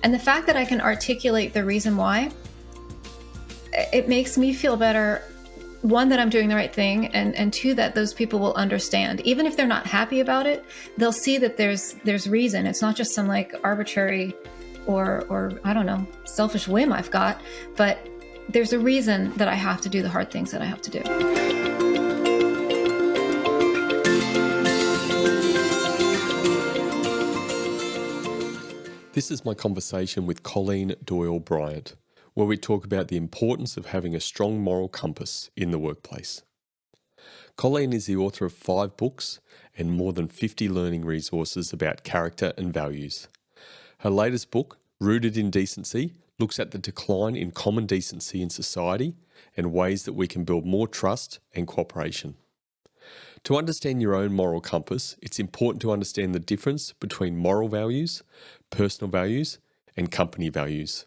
And the fact that I can articulate the reason why, it makes me feel better. One, that I'm doing the right thing, and two, that those people will understand. Even if they're not happy about it, they'll see that there's reason. It's not just some like arbitrary or I don't know, selfish whim I've got, but there's a reason that I have to do the hard things that I have to do. This is my conversation with Colleen Doyle Bryant, where we talk about the importance of having a strong moral compass in the workplace. Colleen is the author of 5 books and more than 50 learning resources about character and values. Her latest book, Rooted in Decency, looks at the decline in common decency in society and ways that we can build more trust and cooperation. To understand your own moral compass, it's important to understand the difference between moral values, personal values, and company values.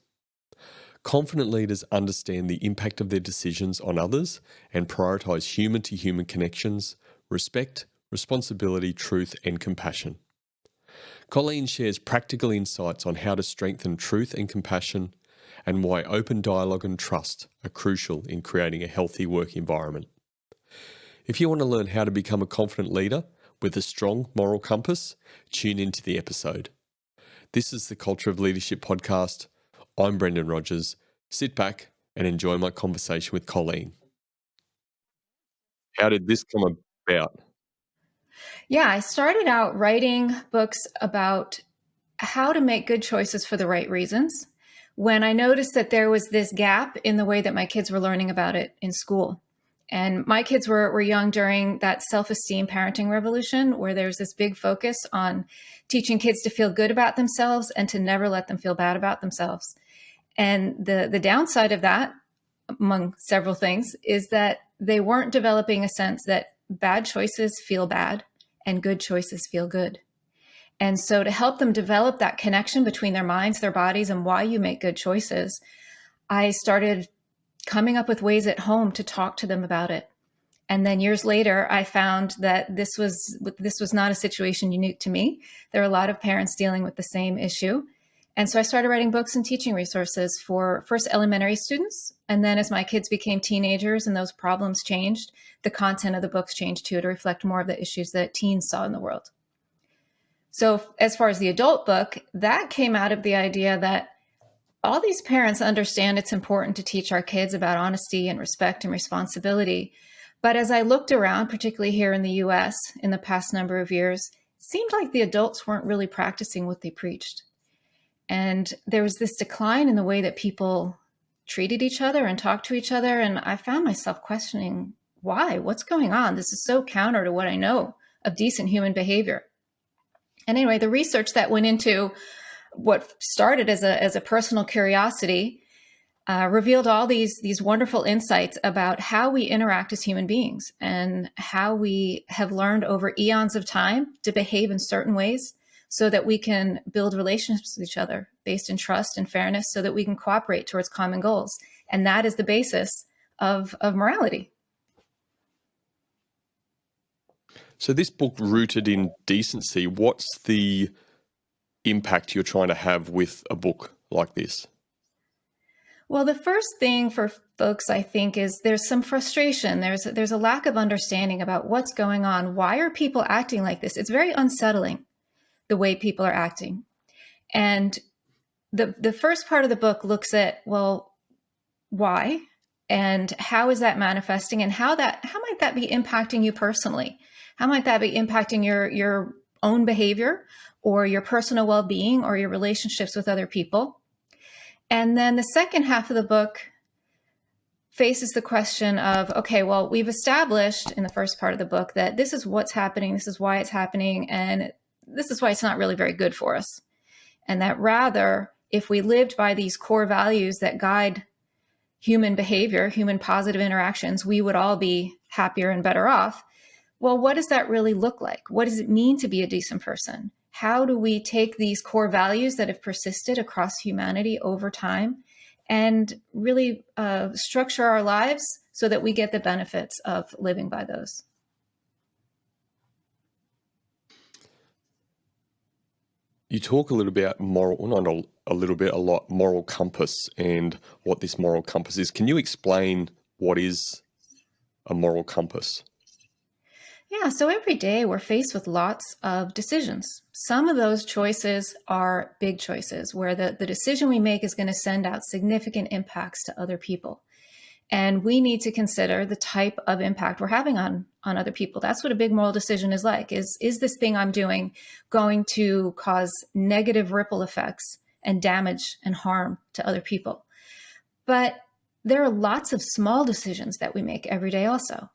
Confident leaders understand the impact of their decisions on others and prioritise human-to-human connections, respect, responsibility, truth, and compassion. Colleen shares practical insights on how to strengthen truth and compassion and why open dialogue and trust are crucial in creating a healthy work environment. If you want to learn how to become a confident leader with a strong moral compass, tune into the episode. This is the Culture of Leadership podcast. I'm Brendan Rogers. Sit back and enjoy my conversation with Colleen. How did this come about? Yeah, I started out writing books about how to make good choices for the right reasons when I noticed that there was this gap in the way that my kids were learning about it in school. And my kids were young during that self-esteem parenting revolution, where there's this big focus on teaching kids to feel good about themselves and to never let them feel bad about themselves. And the downside of that, among several things, is that they weren't developing a sense that bad choices feel bad and good choices feel good. And so to help them develop that connection between their minds, their bodies, and why you make good choices, I started coming up with ways at home to talk to them about it. And then years later, I found that this was not a situation unique to me. There are a lot of parents dealing with the same issue. And so I started writing books and teaching resources for first elementary students. And then as my kids became teenagers and those problems changed, the content of the books changed too, to reflect more of the issues that teens saw in the world. So as far as the adult book, that came out of the idea that all these parents understand it's important to teach our kids about honesty and respect and responsibility. But as I looked around, particularly here in the US in the past number of years, it seemed like the adults weren't really practicing what they preached. And there was this decline in the way that people treated each other and talked to each other. And I found myself questioning, why? What's going on? This is so counter to what I know of decent human behavior. And anyway, the research that went into what started as a personal curiosity revealed all these wonderful insights about how we interact as human beings and how we have learned over eons of time to behave in certain ways so that we can build relationships with each other based in trust and fairness so that we can cooperate towards common goals. And that is the basis of morality. So this book, Rooted in Decency, what's the impact you're trying to have with a book like this? Well, the first thing for folks, I think, is there's some frustration. There's a lack of understanding about what's going on. Why are people acting like this? It's very unsettling, the way people are acting. And the first part of the book looks at, well, why? And how is that manifesting? And how might that be impacting you personally? How might that be impacting your own behavior or your personal well-being or your relationships with other people? And then the second half of the book faces the question of, okay, well, we've established in the first part of the book that this is what's happening, this is why it's happening, and this is why it's not really very good for us. And that rather, if we lived by these core values that guide human behavior, human positive interactions, we would all be happier and better off. Well, what does that really look like? What does it mean to be a decent person? How do we take these core values that have persisted across humanity over time and really structure our lives so that we get the benefits of living by those? You talk a little about a lot, moral compass and what this moral compass is. Can you explain what is a moral compass? Yeah, so every day we're faced with lots of decisions. Some of those choices are big choices where the decision we make is going to send out significant impacts to other people. And we need to consider the type of impact we're having on other people. That's what a big moral decision is like. Is this thing I'm doing going to cause negative ripple effects and damage and harm to other people? But there are lots of small decisions that we make every day also.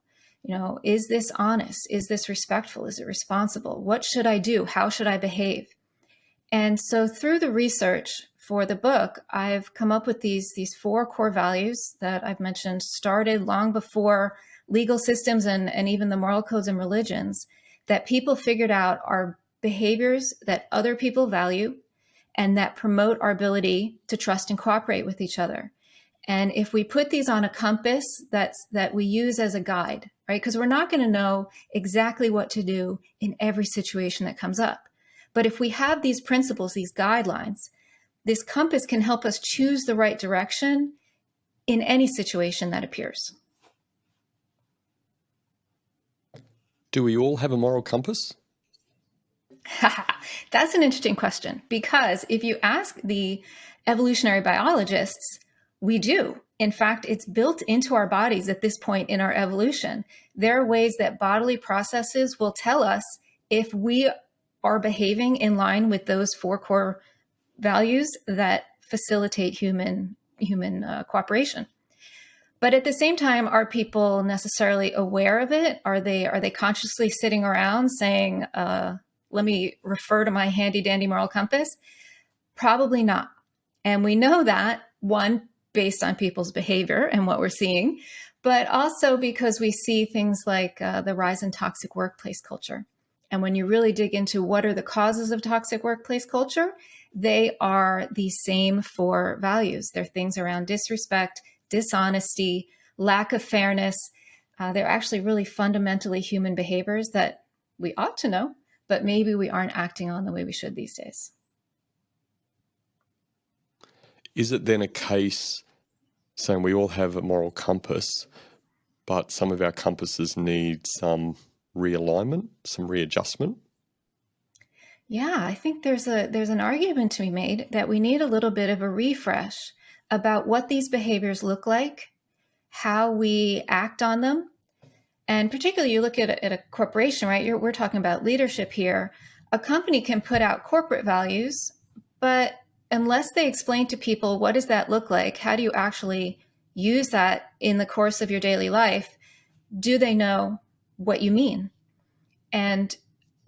Is this honest? Is this respectful? Is it responsible? What should I do? How should I behave? And so through the research for the book, I've come up with these four core values that I've mentioned started long before legal systems and even the moral codes and religions, that people figured out are behaviors that other people value and that promote our ability to trust and cooperate with each other. And if we put these on a compass that we use as a guide, right? Because we're not going to know exactly what to do in every situation that comes up. But if we have these principles, these guidelines, this compass can help us choose the right direction in any situation that appears. Do we all have a moral compass? That's an interesting question, because if you ask the evolutionary biologists, we do. In fact, it's built into our bodies at this point in our evolution. There are ways that bodily processes will tell us if we are behaving in line with those four core values that facilitate human cooperation. But at the same time, are people necessarily aware of it? Are they consciously sitting around saying, let me refer to my handy dandy moral compass? Probably not. And we know that, one, based on people's behavior and what we're seeing, but also because we see things like the rise in toxic workplace culture. And when you really dig into what are the causes of toxic workplace culture, they are the same four values. They're things around disrespect, dishonesty, lack of fairness. They're actually really fundamentally human behaviors that we ought to know, but maybe we aren't acting on the way we should these days. Is it then a case saying we all have a moral compass, but some of our compasses need some realignment, some readjustment? Yeah, I think there's an argument to be made that we need a little bit of a refresh about what these behaviors look like, how we act on them. And particularly you look at a corporation, right? We're talking about leadership here. A company can put out corporate values, but unless they explain to people what does that look like, how do you actually use that in the course of your daily life, do they know what you mean? And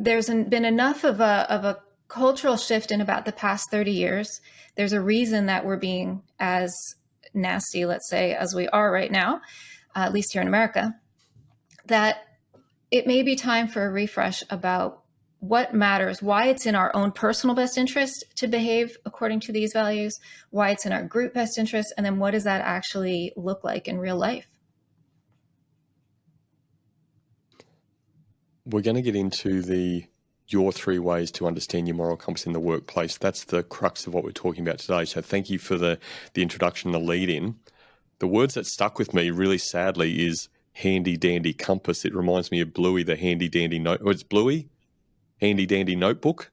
there's been enough of a cultural shift in about the past 30 years. There's a reason that we're being as nasty, let's say, as we are right now, at least here in America, that it may be time for a refresh about what matters, why it's in our own personal best interest to behave according to these values, why it's in our group best interest, and then what does that actually look like in real life? We're going to get into your 3 ways to understand your moral compass in the workplace. That's the crux of what we're talking about today. So thank you for the introduction, the lead in. The words that stuck with me really sadly is handy dandy compass. It reminds me of Bluey, the handy dandy note. Oh, it's Bluey? Handy dandy notebook?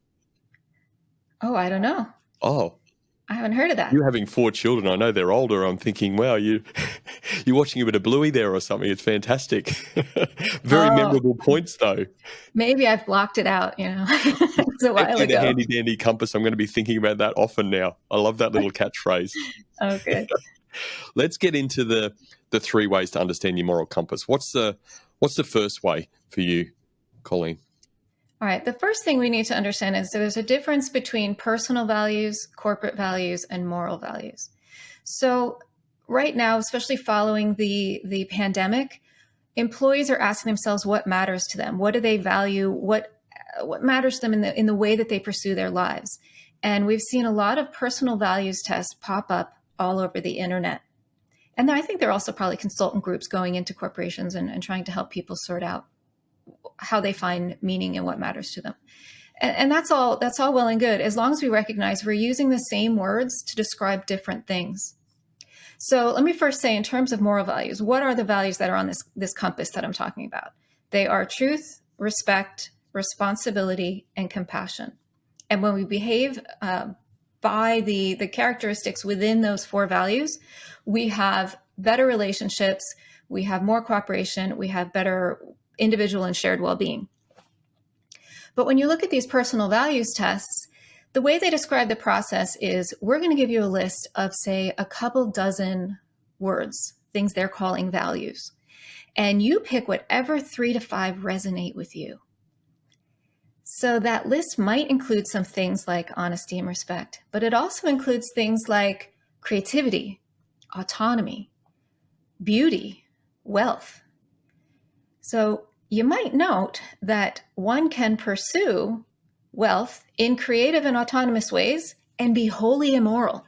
Oh, I don't know. Oh. I haven't heard of that. You having 4 children, I know they're older. I'm thinking, wow, you're watching a bit of Bluey there or something. It's fantastic. Very memorable points, though. Maybe I've blocked it out, it was a while ago. The handy dandy compass, I'm going to be thinking about that often now. I love that little catchphrase. Okay. Let's get into the 3 ways to understand your moral compass. What's the first way for you, Colleen? All right. The first thing we need to understand is there's a difference between personal values, corporate values, and moral values. So right now, especially following the pandemic, employees are asking themselves what matters to them. What do they value? What matters to them in the way that they pursue their lives? And we've seen a lot of personal values tests pop up all over the internet. And I think there are also probably consultant groups going into corporations and trying to help people sort out how they find meaning and what matters to them. And that's all well and good, as long as we recognize we're using the same words to describe different things. So let me first say, in terms of moral values, what are the values that are on this compass that I'm talking about? They are truth, respect, responsibility, and compassion. And when we behave by the characteristics within those four values, we have better relationships, we have more cooperation, we have better individual and shared well-being. But when you look at these personal values tests, the way they describe the process is, we're going to give you a list of, say, a couple dozen words, things they're calling values. And you pick whatever 3 to 5 resonate with you. So that list might include some things like honesty and respect, but it also includes things like creativity, autonomy, beauty, wealth. So you might note that one can pursue wealth in creative and autonomous ways and be wholly immoral,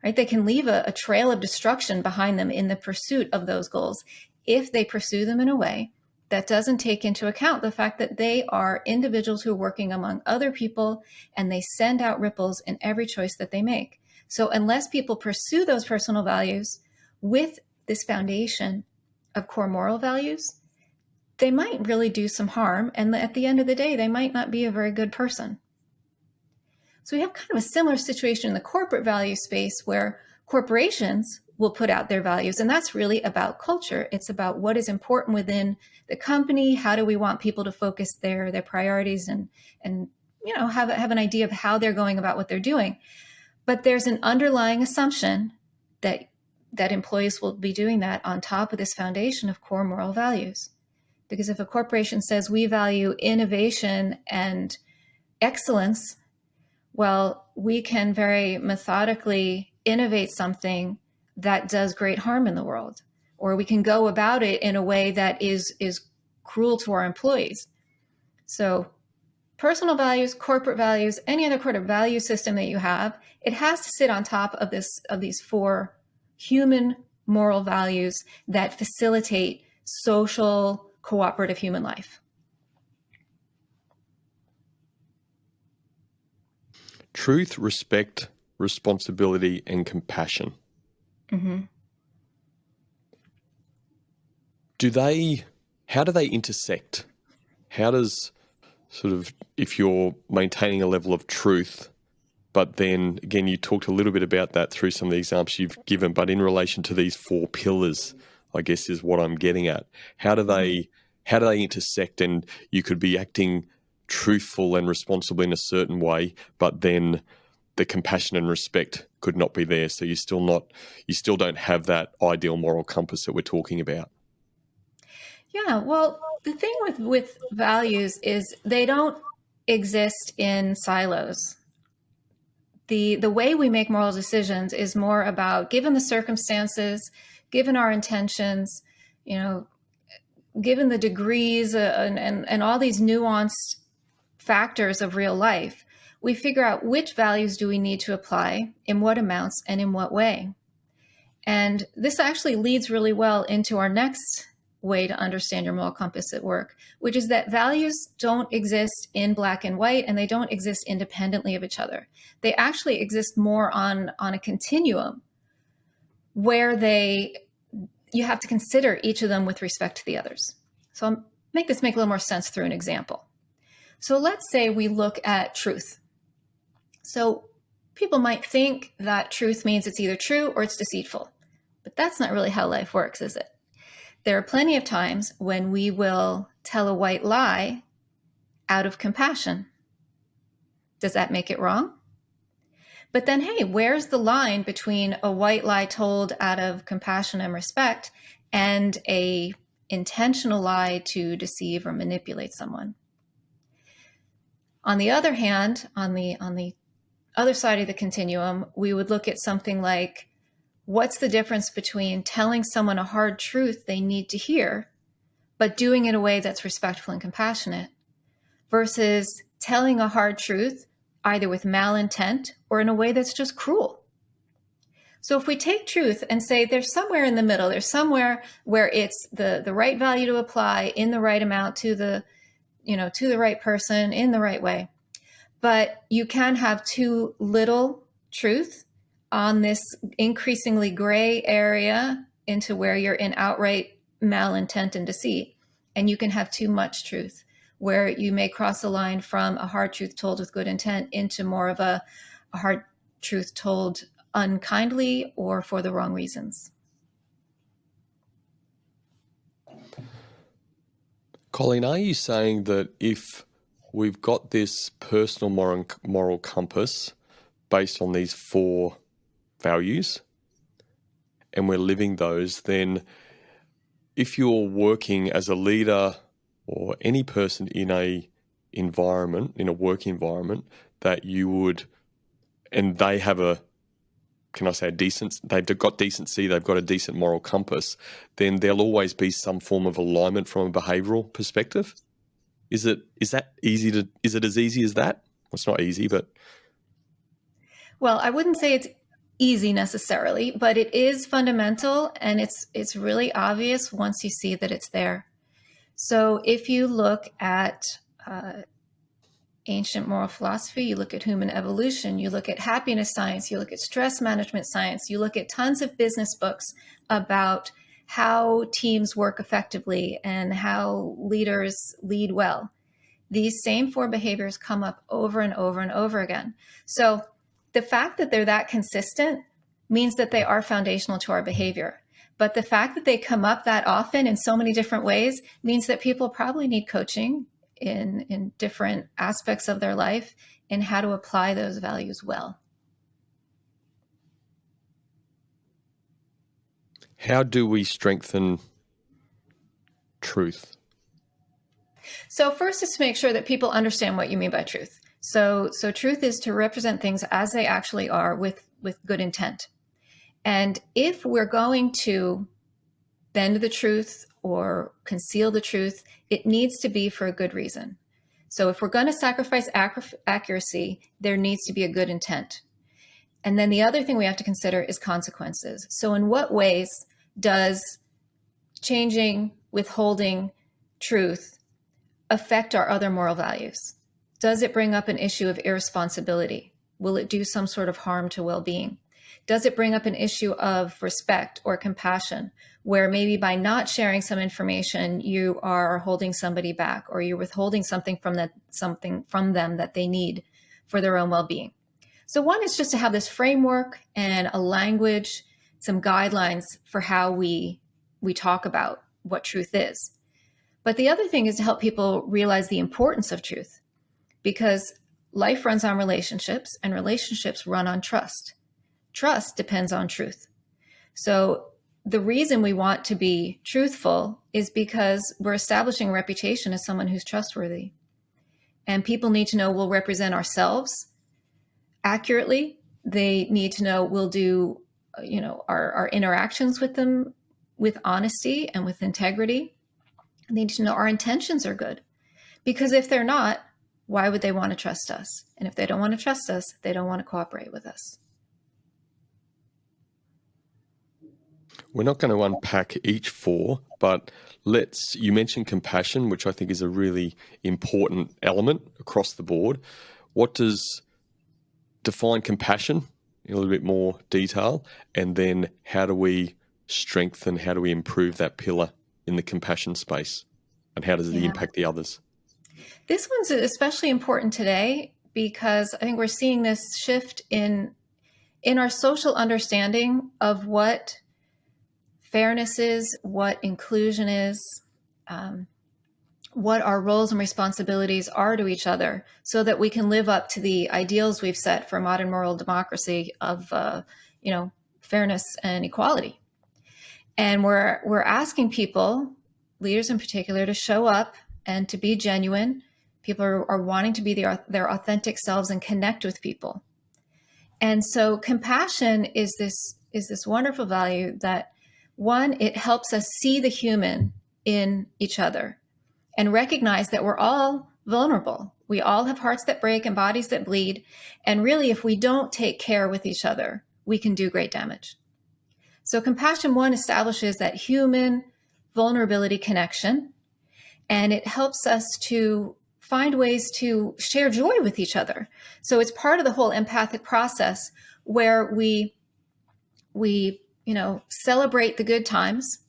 right? They can leave a trail of destruction behind them in the pursuit of those goals if they pursue them in a way that doesn't take into account the fact that they are individuals who are working among other people, and they send out ripples in every choice that they make. So unless people pursue those personal values with this foundation of core moral values, they might really do some harm. And at the end of the day, they might not be a very good person. So we have kind of a similar situation in the corporate value space, where corporations will put out their values. And that's really about culture. It's about what is important within the company. How do we want people to focus their priorities and have an idea of how they're going about what they're doing. But there's an underlying assumption that employees will be doing that on top of this foundation of core moral values. Because if a corporation says we value innovation and excellence, well, we can very methodically innovate something that does great harm in the world, or we can go about it in a way that is cruel to our employees. So personal values, corporate values, any other kind of value system that you have, it has to sit on top of these four human moral values that facilitate social, cooperative human life. Truth, respect, responsibility, and compassion. Mm-hmm. How do they intersect? How does if you're maintaining a level of truth, but then again, you talked a little bit about that through some of the examples you've given, but in relation to these four pillars, I guess is what I'm getting at. How do they intersect? And you could be acting truthful and responsible in a certain way, but then the compassion and respect could not be there. So you still don't have that ideal moral compass that we're talking about. Yeah, well, the thing with values is they don't exist in silos. The way we make moral decisions is more about, given the circumstances, given our intentions, given the degrees and all these nuanced factors of real life, we figure out which values do we need to apply, in what amounts, and in what way. And this actually leads really well into our next way to understand your moral compass at work, which is that values don't exist in black and white, and they don't exist independently of each other. They actually exist more on a continuum where you have to consider each of them with respect to the others. So I'll make a little more sense through an example. So let's say we look at truth. So people might think that truth means it's either true or it's deceitful, but that's not really how life works, is it? There are plenty of times when we will tell a white lie out of compassion. Does that make it wrong? But then, hey, where's the line between a white lie told out of compassion and respect and a intentional lie to deceive or manipulate someone? On the other hand, on the other side of the continuum, we would look at something like, what's the difference between telling someone a hard truth they need to hear, but doing it in a way that's respectful and compassionate, versus telling a hard truth either with malintent or in a way that's just cruel? So if we take truth and say there's somewhere in the middle, there's somewhere where it's the right value to apply in the right amount to the to the right person in the right way. But you can have too little truth on this increasingly gray area into where you're in outright malintent and deceit. And you can have too much truth, where you may cross a line from a hard truth told with good intent into more of a hard truth told unkindly or for the wrong reasons. Colleen, are you saying that if we've got this personal moral compass based on these 4 values and we're living those, then if you're working as a leader or any person in a work environment, that you would, and they have they've got decency, they've got a decent moral compass, then there'll always be some form of alignment from a behavioral perspective. Is it as easy as that? Well, it's not easy, but. Well, I wouldn't say it's easy necessarily, but it is fundamental, and it's really obvious once you see that it's there. So if you look at ancient moral philosophy, you look at human evolution, you look at happiness science, you look at stress management science, you look at tons of business books about how teams work effectively and how leaders lead well. These same 4 behaviors come up over and over and over again. So the fact that they're that consistent means that they are foundational to our behavior. But the fact that they come up that often in so many different ways means that people probably need coaching in different aspects of their life in how to apply those values well. How do we strengthen truth? So first is to make sure that people understand what you mean by truth. So truth is to represent things as they actually are with good intent. And if we're going to bend the truth or conceal the truth, it needs to be for a good reason. So if we're going to sacrifice accuracy, there needs to be a good intent. And then the other thing we have to consider is consequences. So in what ways does changing, withholding truth affect our other moral values? Does it bring up an issue of irresponsibility? Will it do some sort of harm to well-being? Does it bring up an issue of respect or compassion, where maybe by not sharing some information, you are holding somebody back, or you're withholding something from them that they need for their own well-being? So one is just to have this framework and a language, some guidelines for how we talk about what truth is. But the other thing is to help people realize the importance of truth, because life runs on relationships and relationships run on trust. Trust depends on truth. So the reason we want to be truthful is because we're establishing a reputation as someone who's trustworthy. And people need to know we'll represent ourselves accurately. They need to know we'll do, our interactions with them with honesty and with integrity. They need to know our intentions are good. Because if they're not, why would they want to trust us? And if they don't want to trust us, they don't want to cooperate with us. We're not going to unpack each 4, but you mentioned compassion, which I think is a really important element across the board. What does define compassion in a little bit more detail? And then how do we improve that pillar in the compassion space? And how does it impact the others? This one's especially important today because I think we're seeing this shift in our social understanding of what fairness is, what inclusion is, what our roles and responsibilities are to each other, so that we can live up to the ideals we've set for modern moral democracy of, fairness and equality. And we're asking people, leaders in particular, to show up and to be genuine. People are wanting to be their authentic selves and connect with people. And so compassion is this wonderful value that, one, it helps us see the human in each other and recognize that we're all vulnerable. We all have hearts that break and bodies that bleed. And really, if we don't take care with each other, we can do great damage. So compassion, one, establishes that human vulnerability connection. and it helps us to find ways to share joy with each other. So it's part of the whole empathic process where we celebrate the good times,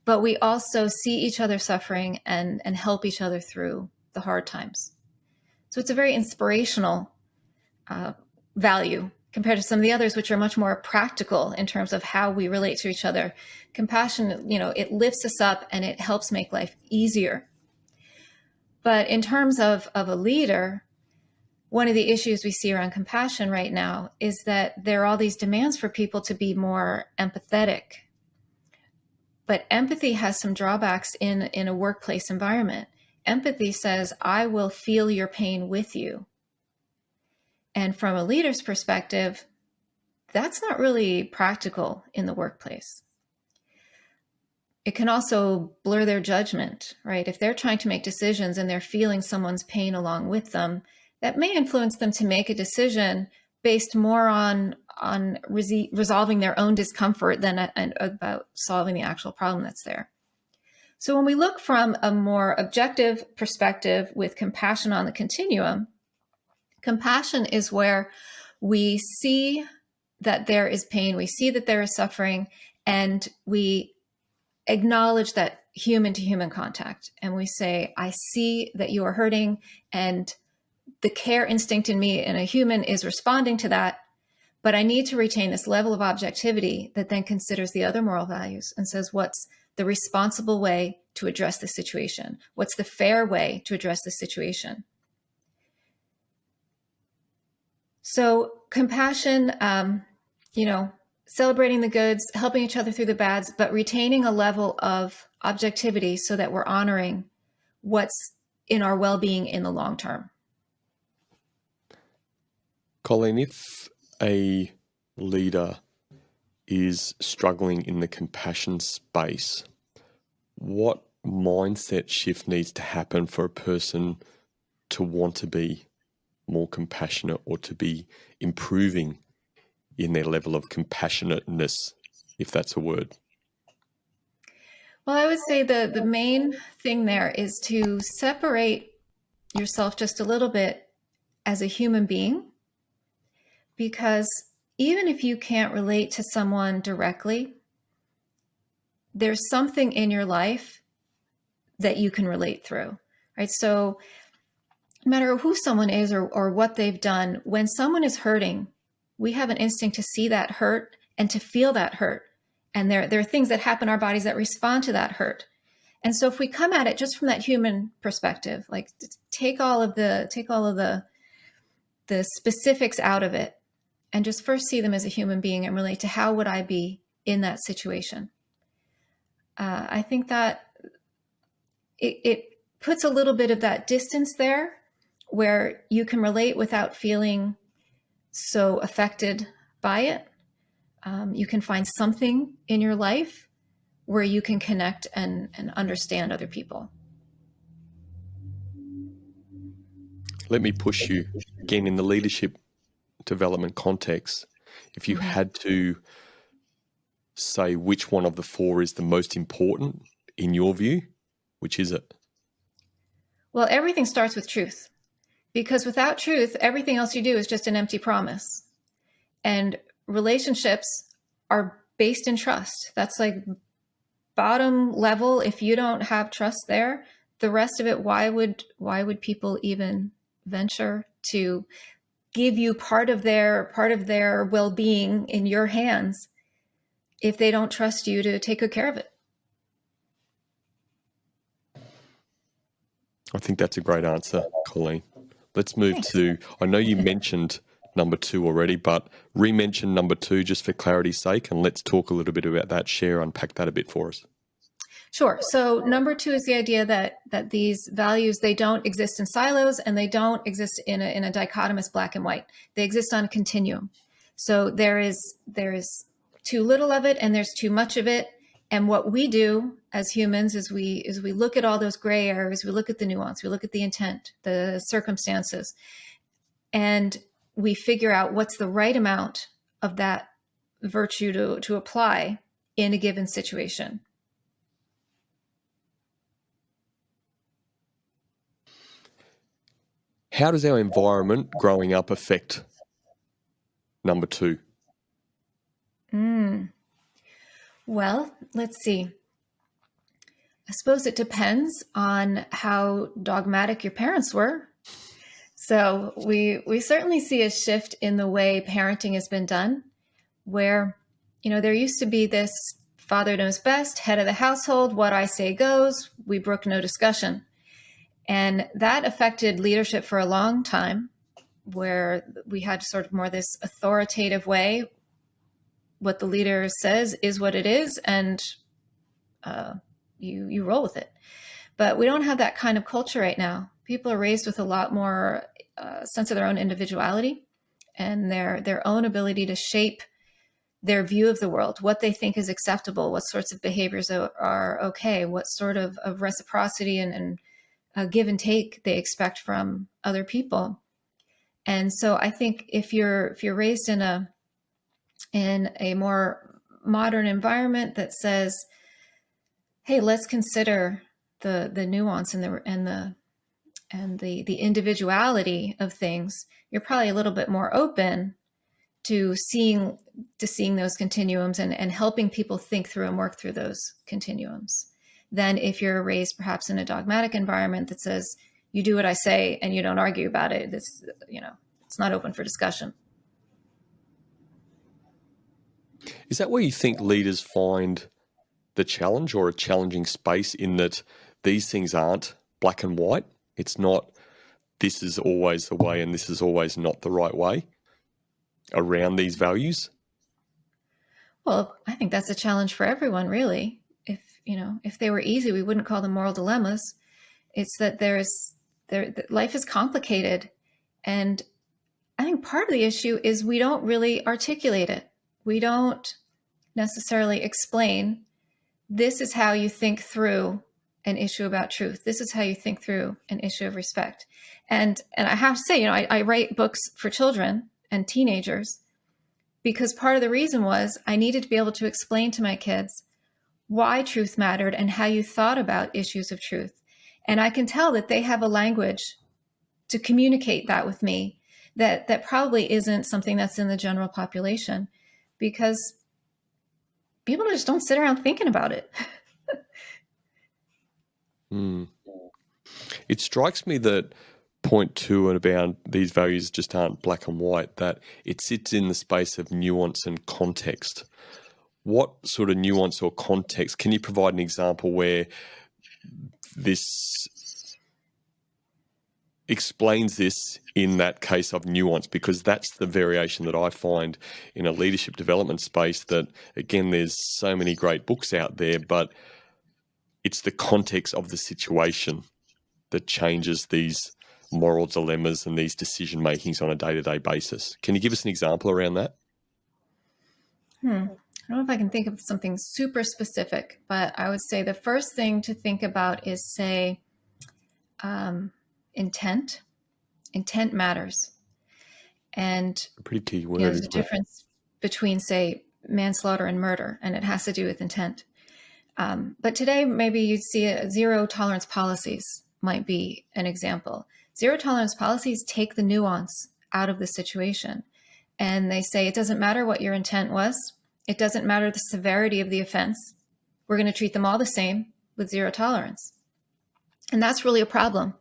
but we also see each other suffering and help each other through the hard times. So it's a very inspirational value compared to some of the others, which are much more practical in terms of how we relate to each other. Compassion, it lifts us up and it helps make life easier. But in terms of a leader, one of the issues we see around compassion right now is that there are all these demands for people to be more empathetic. But empathy has some drawbacks in a workplace environment. Empathy says, I will feel your pain with you. And from a leader's perspective, that's not really practical in the workplace. It can also blur their judgment, right? If they're trying to make decisions and they're feeling someone's pain along with them, that may influence them to make a decision based more on resolving their own discomfort than about solving the actual problem that's there. So when we look from a more objective perspective with compassion on the continuum, compassion is where we see that there is pain, we see that there is suffering, and we acknowledge that human to human contact. And we say, I see that you are hurting, and the care instinct in me and a human is responding to that, but I need to retain this level of objectivity that then considers the other moral values and says, what's the responsible way to address the situation? What's the fair way to address the situation? So compassion, celebrating the goods, helping each other through the bads, but retaining a level of objectivity so that we're honoring what's in our well-being in the long term. Colleen, if a leader is struggling in the compassion space, what mindset shift needs to happen for a person to want to be more compassionate or to be improving in their level of compassionateness, if that's a word? Well, I would say the main thing there is to separate yourself just a little bit as a human being, because even if you can't relate to someone directly, there's something in your life that you can relate through, right? So no matter who someone is or what they've done, when someone is hurting, we have an instinct to see that hurt and to feel that hurt. And there are things that happen in our bodies that respond to that hurt. And so if we come at it just from that human perspective, like take all of the specifics out of it and just first see them as a human being and relate to how would I be in that situation. I think that it puts a little bit of that distance there where you can relate without feeling so affected by it. You can find something in your life where you can connect and understand other people. Let me push you again in the leadership development context. If you had to say which one of the four is the most important in your view, which is it? Well, everything starts with truth, because without truth, everything else you do is just an empty promise. And relationships are based in trust. That's like bottom level. If you don't have trust there, the rest of it, why would people even venture to give you part of their well-being in your hands if they don't trust you to take good care of it? I think that's a great answer, Colleen. Let's move to, I know you mentioned number 2 already, but re-mention number 2 just for clarity's sake, and let's talk a little bit about that. Unpack that a bit for us. Sure. So number 2 is the idea that these values, they don't exist in silos and they don't exist in a dichotomous black and white. They exist on a continuum. So there is too little of it and there's too much of it. And what we do as humans is we look at all those gray areas, we look at the nuance, we look at the intent, the circumstances, and we figure out what's the right amount of that virtue to apply in a given situation. How does our environment growing up affect number 2? Well, let's see. I suppose it depends on how dogmatic your parents were. So we certainly see a shift in the way parenting has been done, where, there used to be this father knows best, head of the household, what I say goes, we brook no discussion. And that affected leadership for a long time, where we had sort of more this authoritative way. What the leader says is what it is, and you roll with it. But we don't have that kind of culture right now. People are raised with a lot more sense of their own individuality and their own ability to shape their view of the world, what they think is acceptable, what sorts of behaviors are okay, what sort of reciprocity and give and take they expect from other people. And so I think if you're raised in a more modern environment that says, hey, let's consider the nuance and the individuality of things, you're probably a little bit more open to seeing those continuums and helping people think through and work through those continuums than if you're raised perhaps in a dogmatic environment that says, you do what I say and you don't argue about it. It's not open for discussion. Is that where you think leaders find the challenge, or a challenging space, in that these things aren't black and white? It's not this is always the way and this is always not the right way around these values? Well, I think that's a challenge for everyone, really. If they were easy, we wouldn't call them moral dilemmas. It's that life is complicated. And I think part of the issue is we don't really articulate it. We don't necessarily explain, this is how you think through an issue about truth. This is how you think through an issue of respect. And I have to say, I write books for children and teenagers because part of the reason was I needed to be able to explain to my kids why truth mattered and how you thought about issues of truth. And I can tell that they have a language to communicate that with me that probably isn't something that's in the general population, because people just don't sit around thinking about it. It strikes me that point 2 and about these values just aren't black and white, that it sits in the space of nuance and context. What sort of nuance or context, can you provide an example where this explains this in that case of nuance? Because that's the variation that I find in a leadership development space, that, again, there's so many great books out there, but it's the context of the situation that changes these moral dilemmas and these decision makings on a day-to-day basis. Can you give us an example around that? I don't know if I can think of something super specific, but I would say the first thing to think about is, say, intent. Intent matters. And A pretty key word. there's a difference between, say, manslaughter and murder, and it has to do with intent. But today, maybe you'd see zero tolerance policies might be an example. Zero tolerance policies take the nuance out of the situation. And they say, it doesn't matter what your intent was. It doesn't matter the severity of the offense. We're going to treat them all the same with zero tolerance. And that's really a problem,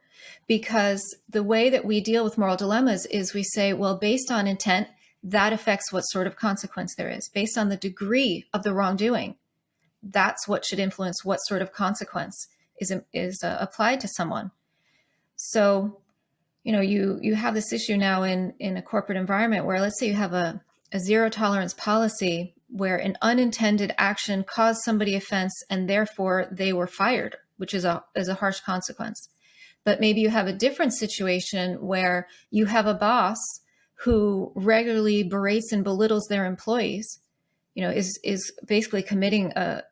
because the way that we deal with moral dilemmas is we say, well, based on intent, that affects what sort of consequence there is. Based on the degree of the wrongdoing, that's what should influence what sort of consequence is applied to someone. So, you have this issue now in a corporate environment where, let's say you have a zero tolerance policy where an unintended action caused somebody offense and therefore they were fired, which is a harsh consequence. But maybe you have a different situation where you have a boss who regularly berates and belittles their employees, is basically committing an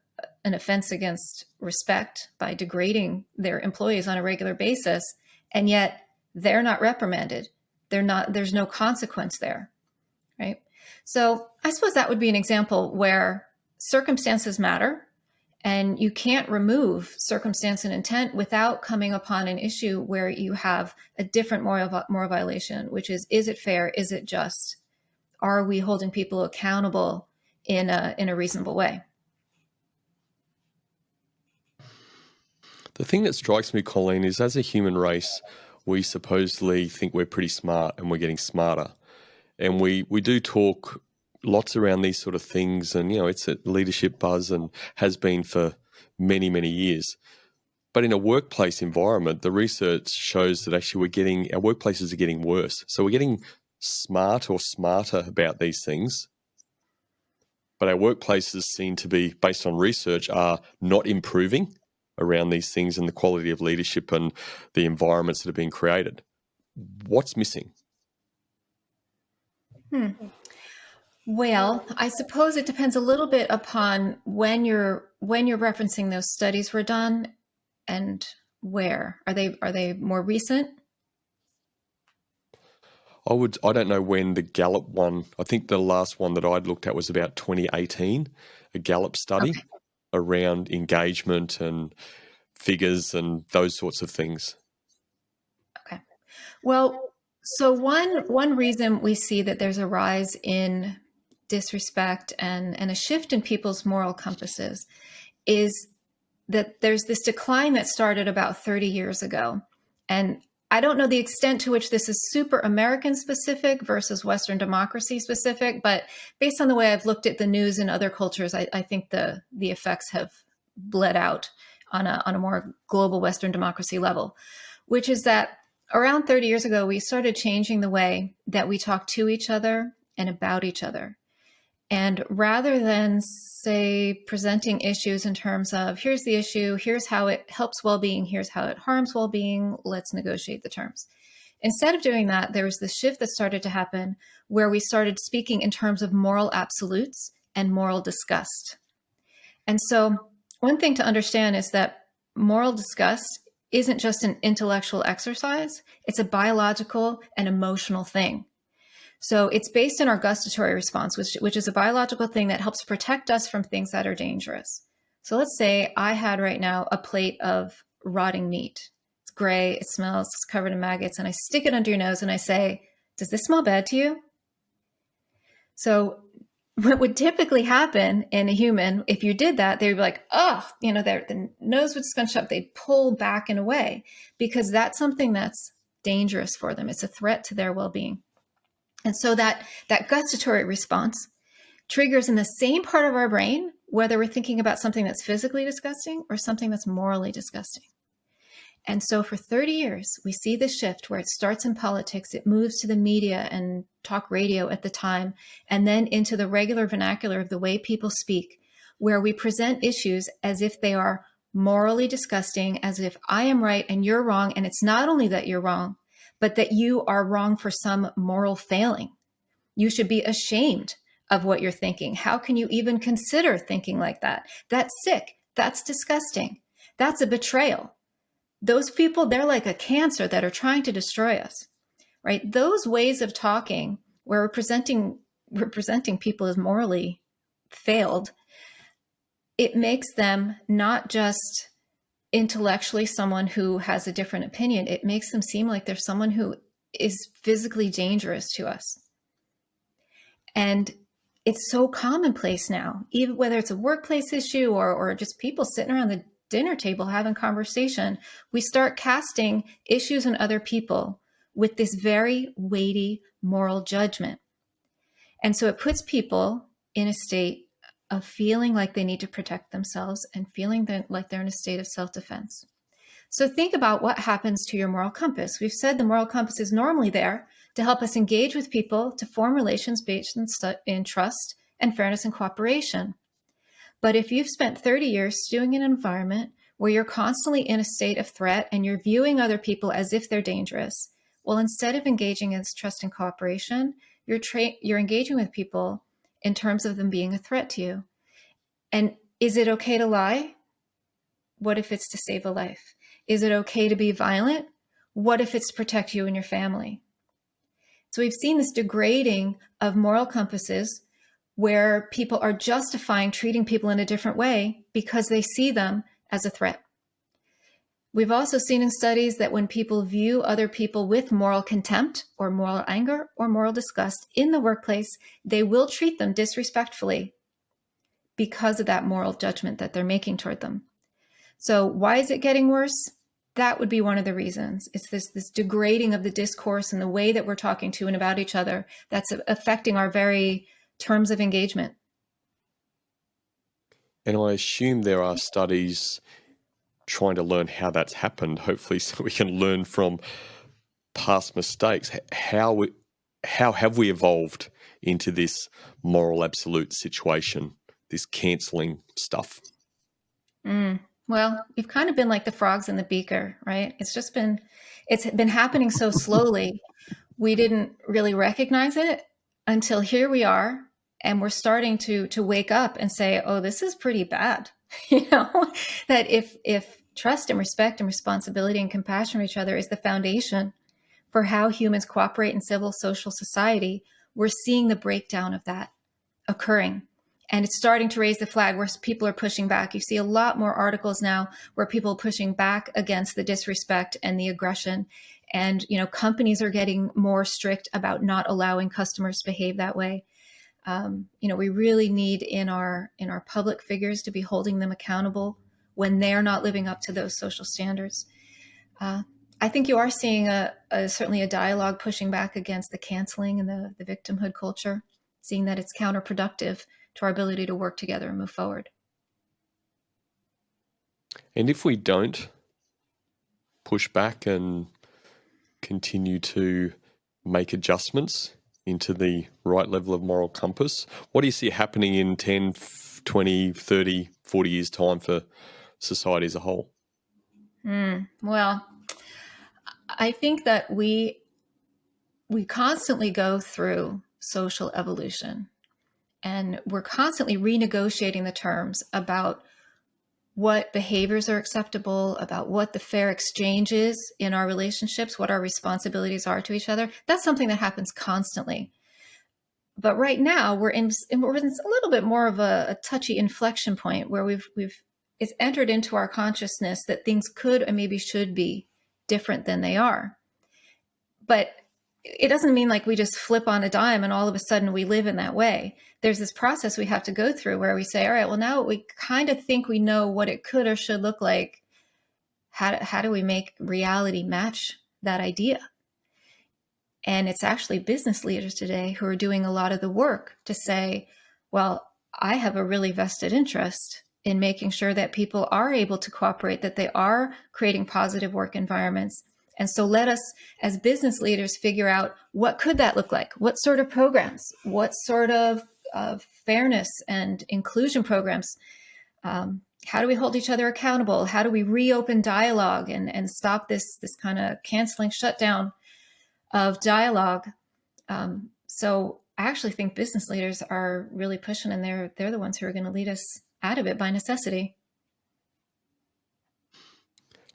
offense against respect by degrading their employees on a regular basis, and yet they're not reprimanded. There's no consequence there, right? So I suppose that would be an example where circumstances matter, And you can't remove circumstance and intent without coming upon an issue where you have a different moral violation, which is it fair? Is it just? Are we holding people accountable in a reasonable way? The thing that strikes me, Colleen, is as a human race, we supposedly think we're pretty smart and we're getting smarter. And we do talk lots around these sort of things, and it's a leadership buzz and has been for many, many years. But in a workplace environment, the research shows that actually our workplaces are getting worse. So we're getting smart or smarter about these things, but our workplaces seem to be, based on research, are not improving around these things and the quality of leadership and the environments that are being created. What's missing? Well, I suppose it depends a little bit upon when you're referencing those studies were done and where. Are they more recent? I don't know when the Gallup one, I think the last one that I'd looked at was about 2018, a Gallup study Okay. around engagement and figures and those sorts of things. Okay. Well, so one reason we see that there's a rise in disrespect and a shift in people's moral compasses is that there's this decline that started about 30 years ago. And I don't know the extent to which this is super American specific versus Western democracy specific, but based on the way I've looked at the news in other cultures, I think the effects have bled out on a more global Western democracy level, which is that around 30 years ago, we started changing the way that we talk to each other and about each other. And rather than, say, presenting issues in terms of here's the issue, here's how it helps well-being, here's how it harms well-being, let's negotiate the terms. Instead of doing that, there was this shift that started to happen where we started speaking in terms of moral absolutes and moral disgust. And so one thing to understand is that moral disgust isn't just an intellectual exercise, it's a biological and emotional thing. So it's based in our gustatory response, which is a biological thing that helps protect us from things that are dangerous. So let's say I had right now a plate of rotting meat. It's gray, it smells, it's covered in maggots, and I stick it under your nose and I say, does this smell bad to you? So what would typically happen in a human, if you did that, they would be like, oh, the nose would scrunch up, they'd pull back and away because that's something that's dangerous for them. It's a threat to their well-being. And so that gustatory response triggers in the same part of our brain, whether we're thinking about something that's physically disgusting or something that's morally disgusting. And so for 30 years, we see this shift where it starts in politics, it moves to the media and talk radio at the time, and then into the regular vernacular of the way people speak, where we present issues as if they are morally disgusting, as if I am right and you're wrong. And it's not only that you're wrong, but that you are wrong for some moral failing. You should be ashamed of what you're thinking. How can you even consider thinking like that? That's sick. That's disgusting. That's a betrayal. Those people, they're like a cancer that are trying to destroy us, right? Those ways of talking where we're presenting people as morally failed, it makes them not just intellectually someone who has a different opinion. It makes them seem like they're someone who is physically dangerous to us. And it's so commonplace now, even whether it's a workplace issue or just people sitting around the dinner table having conversation, we start casting issues on other people with this very weighty moral judgment. And so it puts people in a state of feeling like they need to protect themselves and feeling like they're in a state of self-defense. So think about what happens to your moral compass. We've said the moral compass is normally there to help us engage with people, to form relations based in trust and fairness and cooperation. But if you've spent 30 years stewing in an environment where you're constantly in a state of threat and you're viewing other people as if they're dangerous, well, instead of engaging in trust and cooperation, you're engaging with people in terms of them being a threat to you. And is it okay to lie? What if it's to save a life? Is it okay to be violent? What if it's to protect you and your family? So we've seen this degrading of moral compasses where people are justifying treating people in a different way because they see them as a threat. We've also seen in studies that when people view other people with moral contempt or moral anger or moral disgust in the workplace, they will treat them disrespectfully because of that moral judgment that they're making toward them. So why is it getting worse? That would be one of the reasons. It's this degrading of the discourse and the way that we're talking to and about each other that's affecting our very terms of engagement. And I assume there are studies trying to learn how that's happened, hopefully so we can learn from past mistakes. How have we evolved into this moral absolute situation, this cancelling stuff? Well, we've kind of been like the frogs in the beaker, right? It's been happening so slowly. We didn't really recognize it until here we are, and we're starting to wake up and say, oh, this is pretty bad. That if trust and respect and responsibility and compassion for each other is the foundation for how humans cooperate in civil social society, we're seeing the breakdown of that occurring. And it's starting to raise the flag where people are pushing back. You see a lot more articles now where people are pushing back against the disrespect and the aggression. And, companies are getting more strict about not allowing customers to behave that way. We really need in our public figures to be holding them accountable when they're not living up to those social standards. I think you are seeing certainly a dialogue pushing back against the canceling and the victimhood culture, seeing that it's counterproductive to our ability to work together and move forward. And if we don't push back and continue to make adjustments into the right level of moral compass, what do you see happening in 10, 20, 30, 40 years' time for society as a whole? Well, I think that we constantly go through social evolution, and we're constantly renegotiating the terms about what behaviors are acceptable, about what the fair exchange is in our relationships, what our responsibilities are to each other. That's something that happens constantly. But right now we're in a little bit more of a touchy inflection point where it's entered into our consciousness that things could and maybe should be different than they are. But it doesn't mean like we just flip on a dime and all of a sudden we live in that way. There's this process we have to go through where we say, all right, well, now we kind of think we know what it could or should look like. How do we make reality match that idea? And it's actually business leaders today who are doing a lot of the work to say, well, I have a really vested interest in making sure that people are able to cooperate, that they are creating positive work environments. And so let us, as business leaders, figure out what could that look like? What sort of programs? What sort of fairness and inclusion programs? How do we hold each other accountable? How do we reopen dialogue and stop this kind of canceling shutdown of dialogue? So I actually think business leaders are really pushing, and they're the ones who are going to lead us out of it by necessity.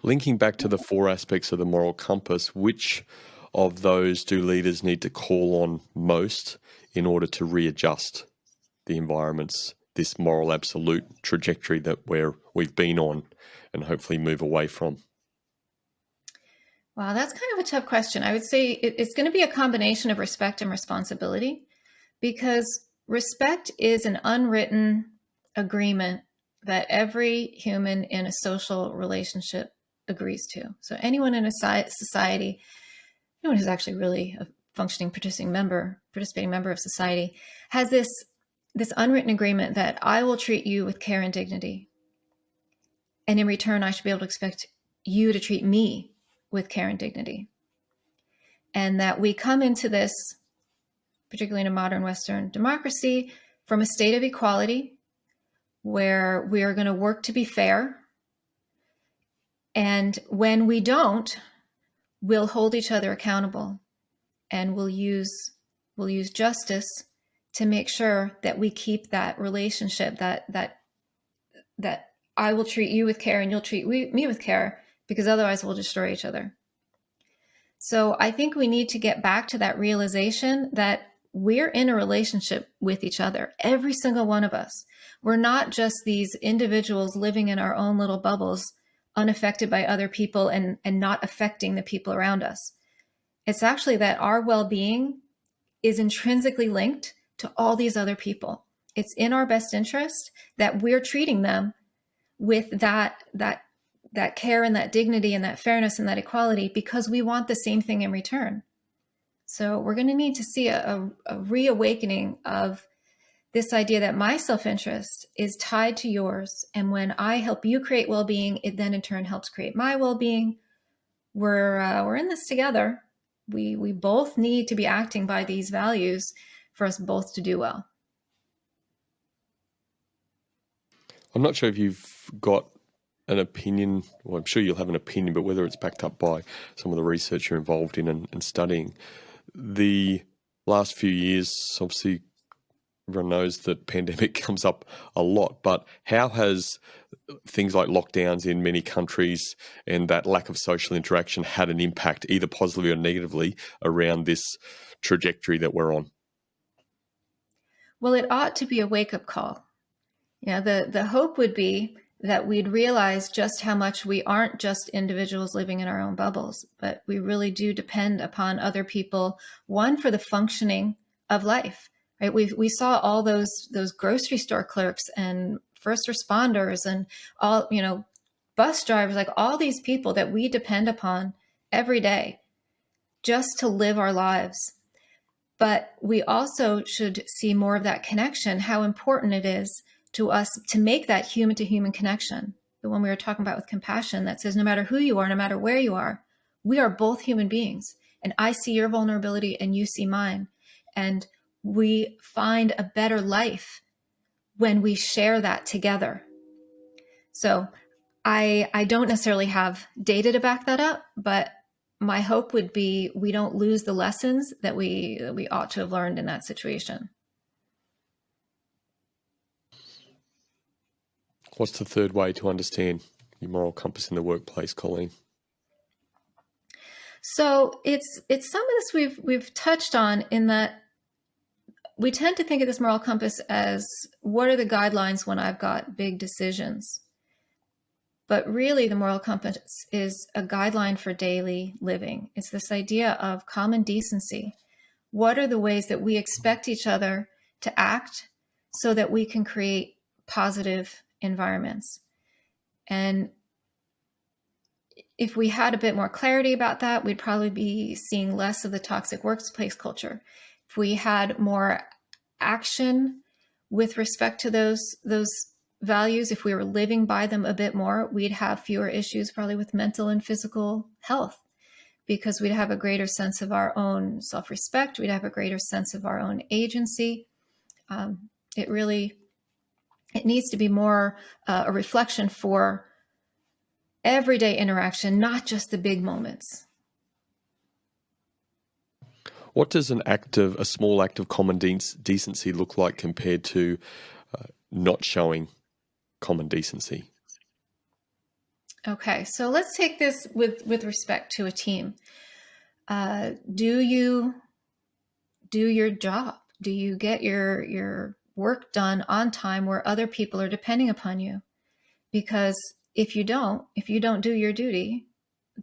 Linking back to the four aspects of the moral compass, which of those do leaders need to call on most in order to readjust the environments, this moral absolute trajectory that we've been on, and hopefully move away from? Wow, that's kind of a tough question. I would say it's going to be a combination of respect and responsibility, because respect is an unwritten agreement that every human in a social relationship agrees to. So anyone in a society, anyone who's actually really a functioning, participating member of society, has this unwritten agreement that I will treat you with care and dignity. And in return, I should be able to expect you to treat me with care and dignity. And that we come into this, particularly in a modern Western democracy, from a state of equality where we are going to work to be fair. And when we don't, we'll hold each other accountable, and we'll use justice to make sure that we keep that relationship, that I will treat you with care and you'll treat me with care, because otherwise we'll destroy each other. So I think we need to get back to that realization that we're in a relationship with each other, every single one of us. We're not just these individuals living in our own little bubbles, unaffected by other people and not affecting the people around us. It's actually that our well-being is intrinsically linked to all these other people. It's in our best interest that we're treating them with that care and that dignity and that fairness and that equality, because we want the same thing in return. So we're going to need to see a reawakening of this idea that my self-interest is tied to yours. And when I help you create well-being, it then in turn helps create my well-being. We're in this together. We both need to be acting by these values for us both to do well. I'm not sure if you've got an opinion, well, I'm sure you'll have an opinion, but whether it's backed up by some of the research you're involved in and studying. The last few years, obviously, everyone knows that pandemic comes up a lot, but how has things like lockdowns in many countries and that lack of social interaction had an impact, either positively or negatively, around this trajectory that we're on? Well, it ought to be a wake-up call. The hope would be that we'd realize just how much we aren't just individuals living in our own bubbles, but we really do depend upon other people, one, for the functioning of life, right? We saw all those grocery store clerks and first responders and all, bus drivers, like all these people that we depend upon every day just to live our lives. But we also should see more of that connection, how important it is to us to make that human to human connection. The one we were talking about with compassion that says, no matter who you are, no matter where you are, we are both human beings. And I see your vulnerability and you see mine. And we find a better life when we share that together. So I don't necessarily have data to back that up, but my hope would be we don't lose the lessons that we ought to have learned in that situation. What's the third way to understand your moral compass in the workplace, Colleen? So it's some of this we've touched on, in that we tend to think of this moral compass as, what are the guidelines when I've got big decisions? But really, the moral compass is a guideline for daily living. It's this idea of common decency. What are the ways that we expect each other to act so that we can create positive environments? And if we had a bit more clarity about that, we'd probably be seeing less of the toxic workplace culture. If we had more action with respect to those values, if we were living by them a bit more, we'd have fewer issues probably with mental and physical health, because we'd have a greater sense of our own self-respect. We'd have a greater sense of our own agency. It needs to be more a reflection for everyday interaction, not just the big moments. What does a small act of common decency look like compared to not showing common decency? Okay, so let's take this with respect to a team. Do you do your job? Do you get your work done on time where other people are depending upon you? Because if you don't do your duty,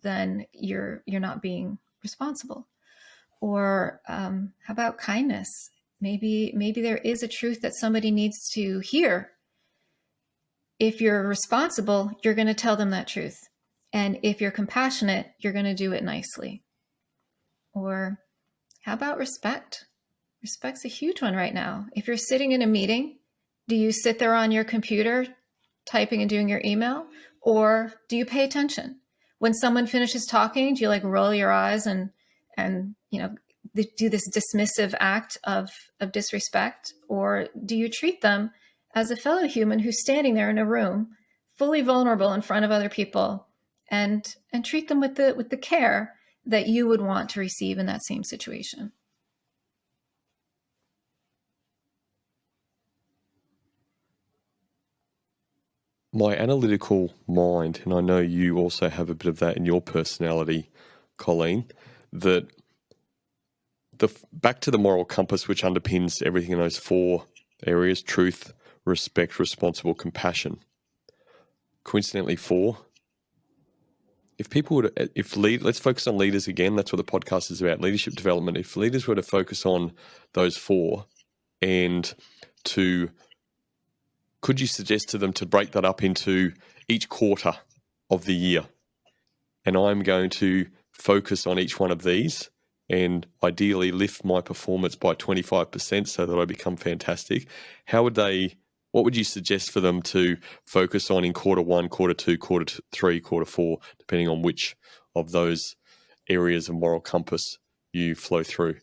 then you're not being responsible. Or how about kindness? Maybe there is a truth that somebody needs to hear. If you're responsible, you're going to tell them that truth. And if you're compassionate, you're going to do it nicely. Or how about respect? Respect's a huge one right now. If you're sitting in a meeting, do you sit there on your computer typing and doing your email? Or do you pay attention? When someone finishes talking, do you roll your eyes and do this dismissive act of disrespect? Or do you treat them as a fellow human who's standing there in a room, fully vulnerable in front of other people, and treat them with the care that you would want to receive in that same situation? My analytical mind, and I know you also have a bit of that in your personality, Colleen, that back to the moral compass, which underpins everything in those 4 areas: truth, respect, responsible, compassion. Coincidentally, 4. Let's focus on leaders again. That's what the podcast is about, leadership development. If leaders were to focus on those 4 and could you suggest to them to break that up into each quarter of the year? And I'm going to focus on each one of these and ideally lift my performance by 25% so that I become fantastic. What would you suggest for them to focus on in quarter 1, quarter 2, quarter 3, quarter 4, depending on which of those areas of moral compass you flow through?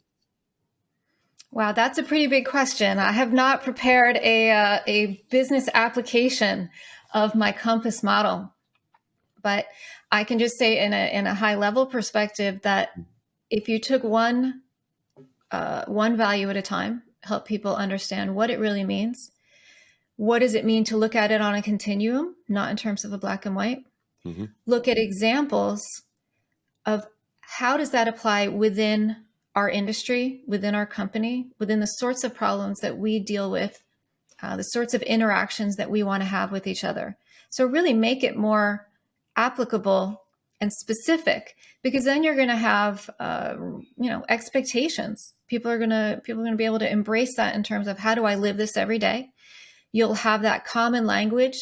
Wow, that's a pretty big question. I have not prepared a business application of my compass model, but I can just say in a high level perspective that if you took one value at a time, help people understand what it really means. What does it mean to look at it on a continuum, not in terms of a black and white? Mm-hmm. Look at examples of how does that apply within our industry, within our company, within the sorts of problems that we deal with, the sorts of interactions that we want to have with each other. So really make it more applicable and specific, because then you're going to have, expectations. People are going to be able to embrace that in terms of how do I live this every day? You'll have that common language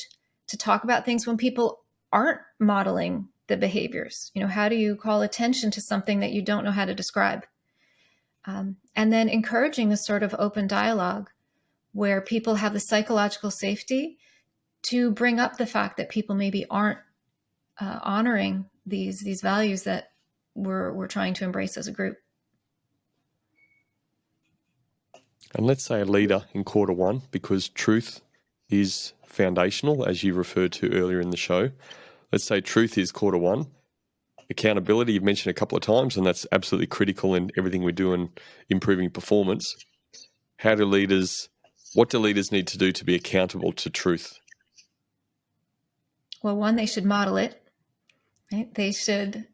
to talk about things when people aren't modeling the behaviors. How do you call attention to something that you don't know how to describe? And then encouraging this sort of open dialogue where people have the psychological safety to bring up the fact that people maybe aren't honoring these values that we're trying to embrace as a group. And let's say a leader in quarter 1, because truth is foundational, as you referred to earlier in the show. Let's say truth is quarter 1. Accountability, you've mentioned a couple of times, and that's absolutely critical in everything we do in improving performance. What do leaders need to do to be accountable to truth? Well, one, they should model it. Right? They should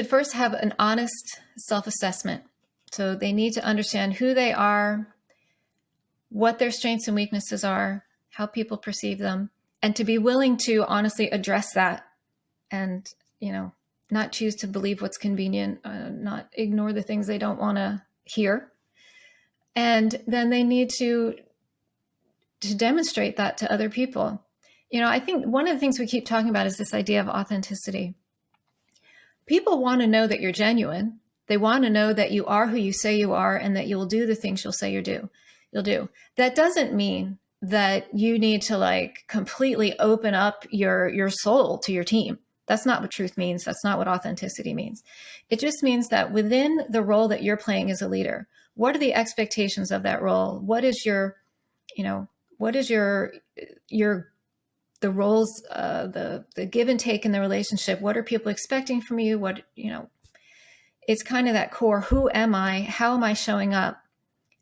first have an honest self-assessment. So they need to understand who they are, what their strengths and weaknesses are, how people perceive them, and to be willing to honestly address that and, not choose to believe what's convenient, not ignore the things they don't want to hear. And then they need to demonstrate that to other people. I think one of the things we keep talking about is this idea of authenticity. People want to know that you're genuine. They want to know that you are who you say you are and that you'll do the things you'll say you'll do. That doesn't mean that you need to completely open up your soul to your team. That's not what truth means. That's not what authenticity means. It just means that within the role that you're playing as a leader, what are the expectations of that role? What is the roles, the give and take in the relationship? What are people expecting from you? It's kind of that core. Who am I? How am I showing up?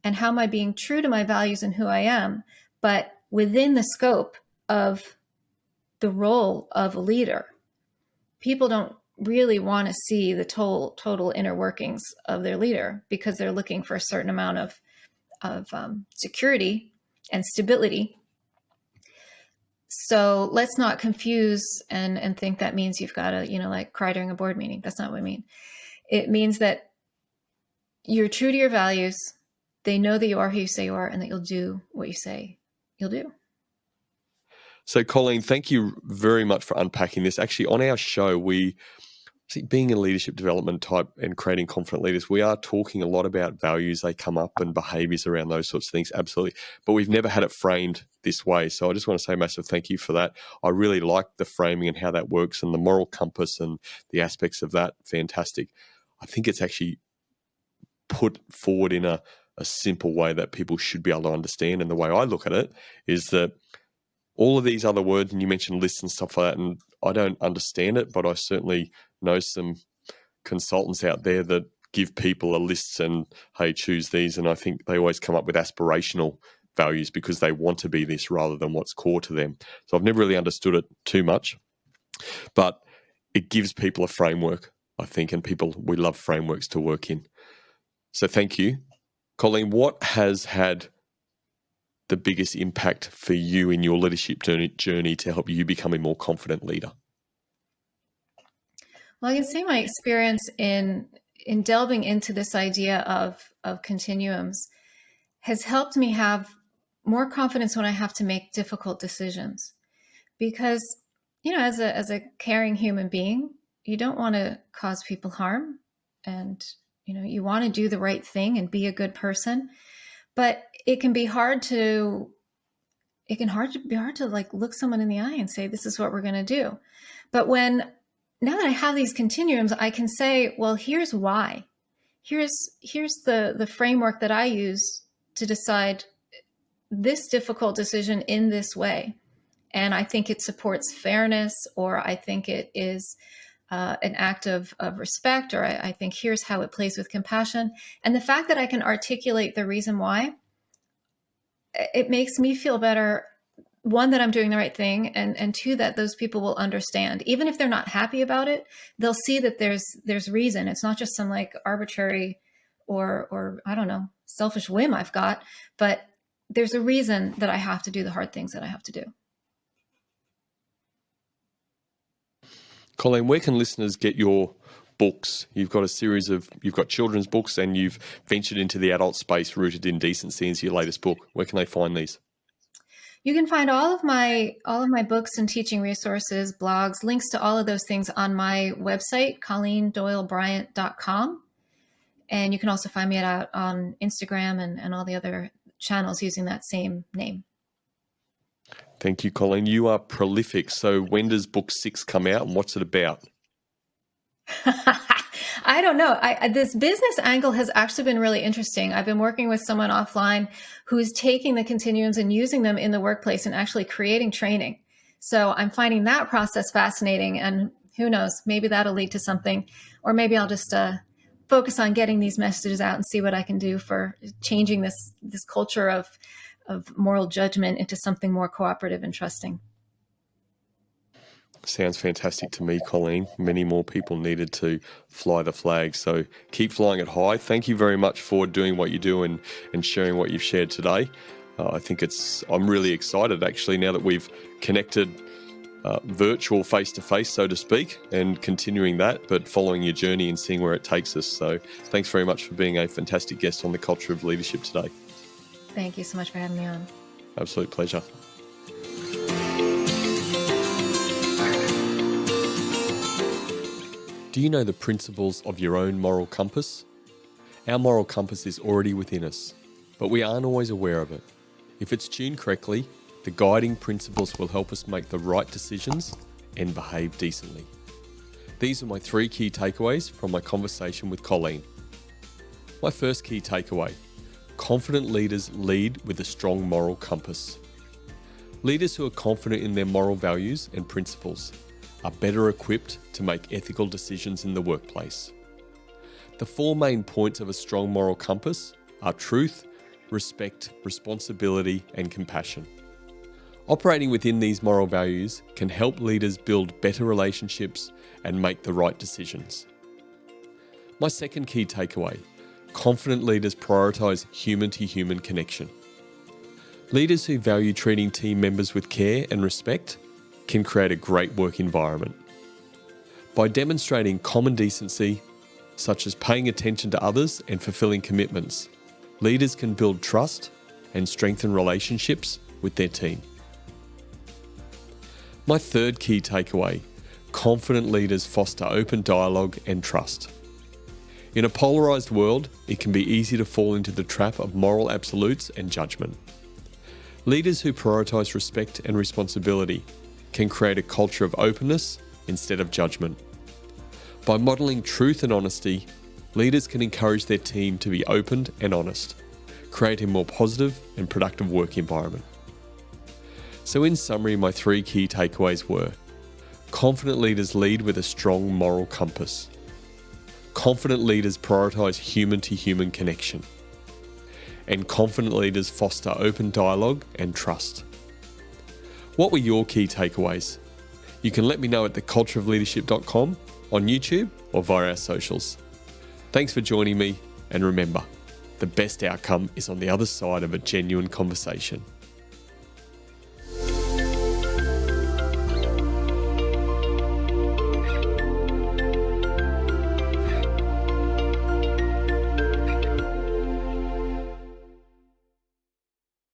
And how am I being true to my values and who I am, but within the scope of the role of a leader? People don't really want to see the total inner workings of their leader because they're looking for a certain amount of security and stability. So let's not confuse and think that means you've got to, cry during a board meeting. That's not what I mean. It means that you're true to your values. They know that you are who you say you are and that you'll do what you say you'll do. So, Colleen, thank you very much for unpacking this. Actually, on our show, being a leadership development type and creating confident leaders, we are talking a lot about values. They come up and behaviors around those sorts of things, absolutely. But we've never had it framed this way. So I just want to say a massive thank you for that. I really like the framing and how that works and the moral compass and the aspects of that. Fantastic. I think it's actually put forward in a simple way that people should be able to understand. And the way I look at it is that all of these other words, and you mentioned lists and stuff like that, and I don't understand it, but I certainly know some consultants out there that give people a list and, hey, choose these. And I think they always come up with aspirational values because they want to be this rather than what's core to them. So I've never really understood it too much, but it gives people a framework, I think, and we love frameworks to work in. So thank you. Colleen, what has had the biggest impact for you in your leadership journey to help you become a more confident leader? Well, I can say my experience in delving into this idea of continuums has helped me have more confidence when I have to make difficult decisions. Because, as a caring human being, you don't want to cause people harm, and you want to do the right thing and be a good person. But it can be hard to like look someone in the eye and say, this is what we're going to do. But now that I have these continuums, I can say, well, here's why. Here's the framework that I use to decide this difficult decision in this way. And I think it supports fairness, or I think it is an act of respect, or I think here's how it plays with compassion. And the fact that I can articulate the reason why, it makes me feel better. One, that I'm doing the right thing, and two, that those people will understand. Even if they're not happy about it, they'll see that there's reason. It's not just some like arbitrary or I don't know, selfish whim I've got, but there's a reason that I have to do the hard things that I have to do. Colleen, where can listeners get your books? You've got children's books, and you've ventured into the adult space, Rooted in Decency, is your latest book. Where can they find these? You can find all of my books and teaching resources, blogs, links to all of those things on my website, ColleenDoyleBryant.com. And you can also find me out on Instagram and all the other channels using that same name. Thank you, Colleen. You are prolific. So when does book 6 come out, and what's it about? I don't know. This business angle has actually been really interesting. I've been working with someone offline who's taking the continuums and using them in the workplace and actually creating training. So I'm finding that process fascinating, and who knows, maybe that'll lead to something, or maybe I'll just focus on getting these messages out and see what I can do for changing this culture of moral judgment into something more cooperative and trusting. Sounds fantastic to me, Colleen. Many more people needed to fly the flag, so keep flying it high. Thank you very much for doing what you do and sharing what you've shared today. I think I'm really excited, actually, now that we've connected virtual face-to-face, so to speak, and continuing that, but following your journey and seeing where it takes us. So thanks very much for being a fantastic guest on the Culture of Leadership today. Thank you so much for having me on. Absolute pleasure. Do you know the principles of your own moral compass? Our moral compass is already within us, but we aren't always aware of it. If it's tuned correctly, the guiding principles will help us make the right decisions and behave decently. These are my 3 key takeaways from my conversation with Colleen. My first key takeaway: confident leaders lead with a strong moral compass. Leaders who are confident in their moral values and principles are better equipped to make ethical decisions in the workplace. The 4 main points of a strong moral compass are truth, respect, responsibility, and compassion. Operating within these moral values can help leaders build better relationships and make the right decisions. My second key takeaway: confident leaders prioritize human-to-human connection. Leaders who value treating team members with care and respect can create a great work environment. By demonstrating common decency, such as paying attention to others and fulfilling commitments, leaders can build trust and strengthen relationships with their team. My third key takeaway: confident leaders foster open dialogue and trust. In a polarized world, it can be easy to fall into the trap of moral absolutes and judgment. Leaders who prioritize respect and responsibility can create a culture of openness instead of judgment. By modeling truth and honesty, leaders can encourage their team to be open and honest, creating a more positive and productive work environment. So in summary, my 3 key takeaways were: confident leaders lead with a strong moral compass. Confident leaders prioritize human-to-human connection. And confident leaders foster open dialogue and trust. What were your key takeaways? You can let me know at thecultureofleadership.com, on YouTube, or via our socials. Thanks for joining me, And remember, the best outcome is on the other side of a genuine conversation.